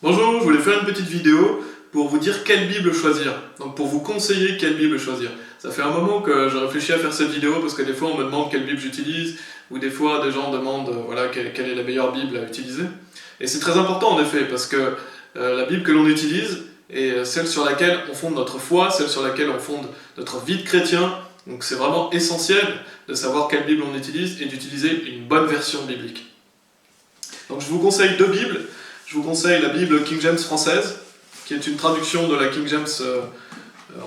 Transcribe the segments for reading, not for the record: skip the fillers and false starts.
Bonjour, je voulais faire une petite vidéo pour vous dire quelle Bible choisir. Donc pour vous conseiller quelle Bible choisir. Ça fait un moment que je réfléchis à faire cette vidéo parce que des fois on me demande quelle Bible j'utilise ou des fois des gens demandent voilà, quelle est la meilleure Bible à utiliser. Et c'est très important en effet parce que la Bible que l'on utilise est celle sur laquelle on fonde notre foi, celle sur laquelle on fonde notre vie de chrétien. Donc c'est vraiment essentiel de savoir quelle Bible on utilise et d'utiliser une bonne version biblique. Donc je vous conseille deux Bibles. Je vous conseille la Bible King James française, qui est une traduction de la King James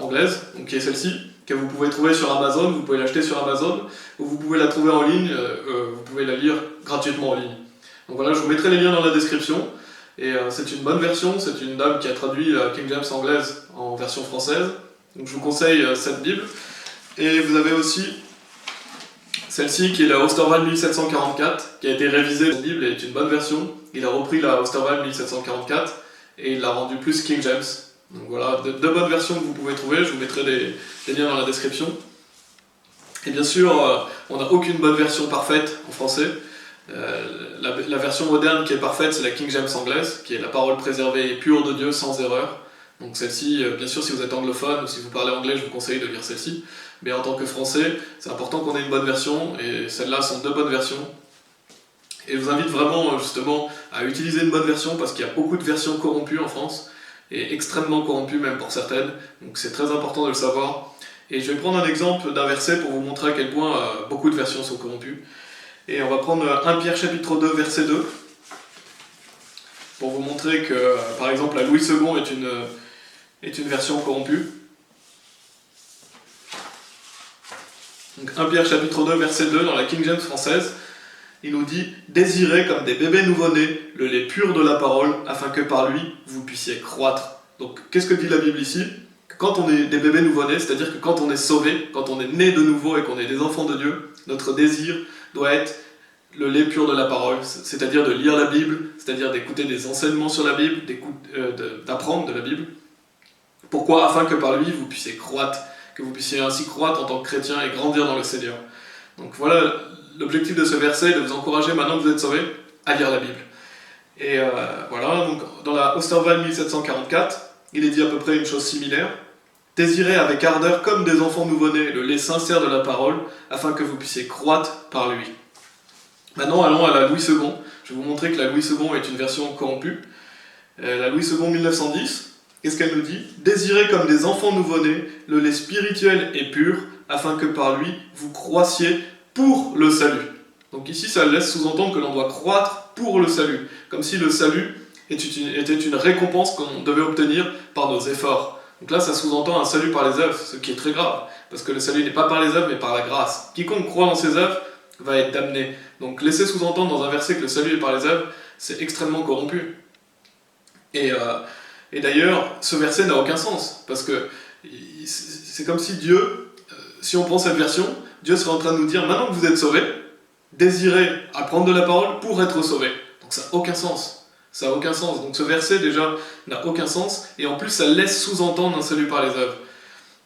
anglaise, donc qui est celle-ci, que vous pouvez trouver sur Amazon, vous pouvez l'acheter sur Amazon, ou vous pouvez la trouver en ligne, vous pouvez la lire gratuitement en ligne. Donc voilà, je vous mettrai les liens dans la description, et c'est une bonne version, c'est une dame qui a traduit la King James anglaise en version française, donc je vous conseille cette Bible. Et vous avez aussi celle-ci qui est la Osterwald 1744, qui a été révisée. Cette Bible est une bonne version. Il a repris la Osterwald 1744 et il l'a rendue plus King James. Donc voilà, deux bonnes versions que vous pouvez trouver. Je vous mettrai des liens dans la description. Et bien sûr, on n'a aucune bonne version parfaite en français. La version moderne qui est parfaite, c'est la King James anglaise, qui est la parole préservée et pure de Dieu sans erreur. Donc celle-ci, bien sûr, si vous êtes anglophone ou si vous parlez anglais, je vous conseille de lire celle-ci. Mais en tant que français, c'est important qu'on ait une bonne version, et celles-là sont deux bonnes versions. Et je vous invite vraiment, justement, à utiliser une bonne version, parce qu'il y a beaucoup de versions corrompues en France, et extrêmement corrompues même pour certaines, donc c'est très important de le savoir. Et je vais prendre un exemple d'un verset pour vous montrer à quel point beaucoup de versions sont corrompues. Et on va prendre 1 Pierre chapitre 2, verset 2, pour vous montrer que, par exemple, la Louis II est une version corrompue. Donc 1 Pierre chapitre 2, verset 2, dans la King James française, il nous dit « Désirez comme des bébés nouveau-nés le lait pur de la parole, afin que par lui vous puissiez croître. » Donc qu'est-ce que dit la Bible ici? Que quand on est des bébés nouveau-nés, c'est-à-dire que quand on est sauvé, quand on est né de nouveau et qu'on est des enfants de Dieu, notre désir doit être le lait pur de la parole, c'est-à-dire de lire la Bible, c'est-à-dire d'écouter des enseignements sur la Bible, d'apprendre de la Bible. Pourquoi? Afin que par lui vous puissiez croître, que vous puissiez ainsi croître en tant que chrétien et grandir dans le Seigneur. Donc voilà, l'objectif de ce verset est de vous encourager, maintenant que vous êtes sauvés, à lire la Bible. Et voilà, donc dans la Osterwald 1744, il est dit à peu près une chose similaire. « Désirez avec ardeur comme des enfants nouveau-nés le lait sincère de la parole, afin que vous puissiez croître par lui. » Maintenant, allons à la Louis II. Je vais vous montrer que la Louis II est une version corrompue. La Louis II 1910, qu'est-ce qu'elle nous dit? « Désirez comme des enfants nouveau-nés le lait spirituel et pur, afin que par lui vous croissiez pour le salut. » Donc ici, ça laisse sous-entendre que l'on doit croître pour le salut, comme si le salut était une récompense qu'on devait obtenir par nos efforts. Donc là, ça sous-entend un salut par les œuvres, ce qui est très grave, parce que le salut n'est pas par les œuvres, mais par la grâce. Quiconque croit dans ses œuvres va être damné. Donc laisser sous-entendre dans un verset que le salut est par les œuvres, c'est extrêmement corrompu. Et d'ailleurs, ce verset n'a aucun sens, parce que c'est comme si Dieu, si on prend cette version, Dieu serait en train de nous dire, maintenant que vous êtes sauvés, désirez apprendre de la parole pour être sauvés. Donc ça n'a aucun sens. Ça n'a aucun sens. Donc ce verset, déjà, n'a aucun sens, et en plus, ça laisse sous-entendre un salut par les œuvres.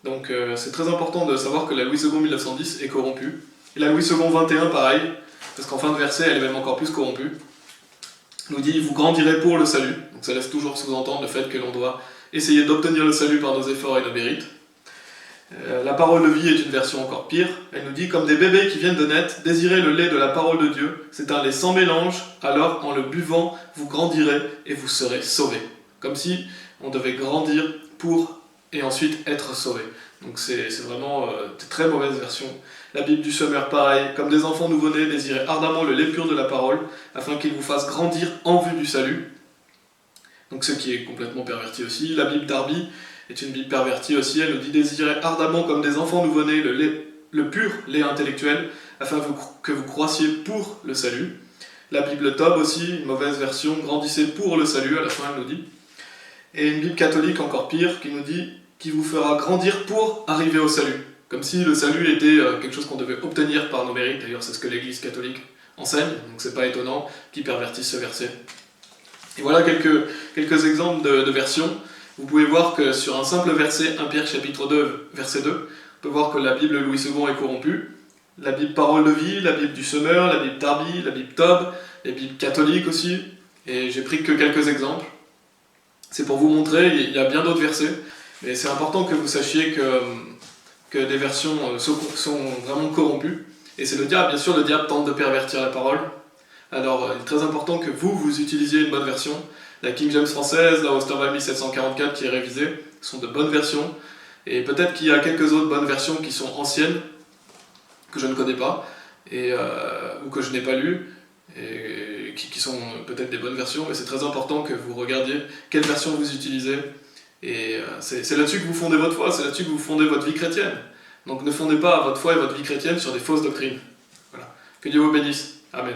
Donc c'est très important de savoir que la Louis II 1910 est corrompue. Et la Louis II 21, pareil, parce qu'en fin de verset, elle est même encore plus corrompue. Nous dit « Vous grandirez pour le salut ». Donc ça laisse toujours sous-entendre le fait que l'on doit essayer d'obtenir le salut par nos efforts et nos mérites. La parole de vie est une version encore pire. Elle nous dit « Comme des bébés qui viennent de naître, désirez le lait de la parole de Dieu. C'est un lait sans mélange, alors en le buvant, vous grandirez et vous serez sauvés. » Comme si on devait grandir pour et ensuite être sauvé. Donc c'est vraiment de très mauvaises versions. La Bible du Semeur, pareil, comme des enfants nouveau-nés, désirez ardemment le lait pur de la parole, afin qu'il vous fasse grandir en vue du salut. Donc ce qui est complètement perverti aussi. La Bible Darby est une Bible pervertie aussi, elle nous dit désirez ardemment comme des enfants nouveau-nés le pur lait intellectuel, afin que vous croissiez pour le salut. La Bible Tob aussi, une mauvaise version, grandissez pour le salut, à la fin elle nous dit. Et une Bible catholique encore pire, qui nous dit qui vous fera grandir pour arriver au salut. Comme si le salut était quelque chose qu'on devait obtenir par nos mérites, d'ailleurs c'est ce que l'Église catholique enseigne, donc c'est pas étonnant qu'ils pervertissent ce verset. Et voilà quelques exemples de versions. Vous pouvez voir que sur un simple verset, 1 Pierre chapitre 2, verset 2, on peut voir que la Bible Louis II est corrompue, la Bible Parole de vie, la Bible du Semeur, la Bible Darby, la Bible Tob, les Bibles catholiques aussi, et j'ai pris que quelques exemples. C'est pour vous montrer, il y a bien d'autres versets, mais c'est important que vous sachiez que des versions sont vraiment corrompues. Et c'est le diable, bien sûr, le diable tente de pervertir la parole. Alors il est très important que vous utilisiez une bonne version. La King James française, la Osterweil 1744 qui est révisée, sont de bonnes versions. Et peut-être qu'il y a quelques autres bonnes versions qui sont anciennes, que je ne connais pas, ou que je n'ai pas lues, et qui sont peut-être des bonnes versions. Et c'est très important que vous regardiez quelle version vous utilisez. Et c'est là-dessus que vous fondez votre foi, c'est là-dessus que vous fondez votre vie chrétienne. Donc ne fondez pas votre foi et votre vie chrétienne sur des fausses doctrines. Voilà. Que Dieu vous bénisse. Amen.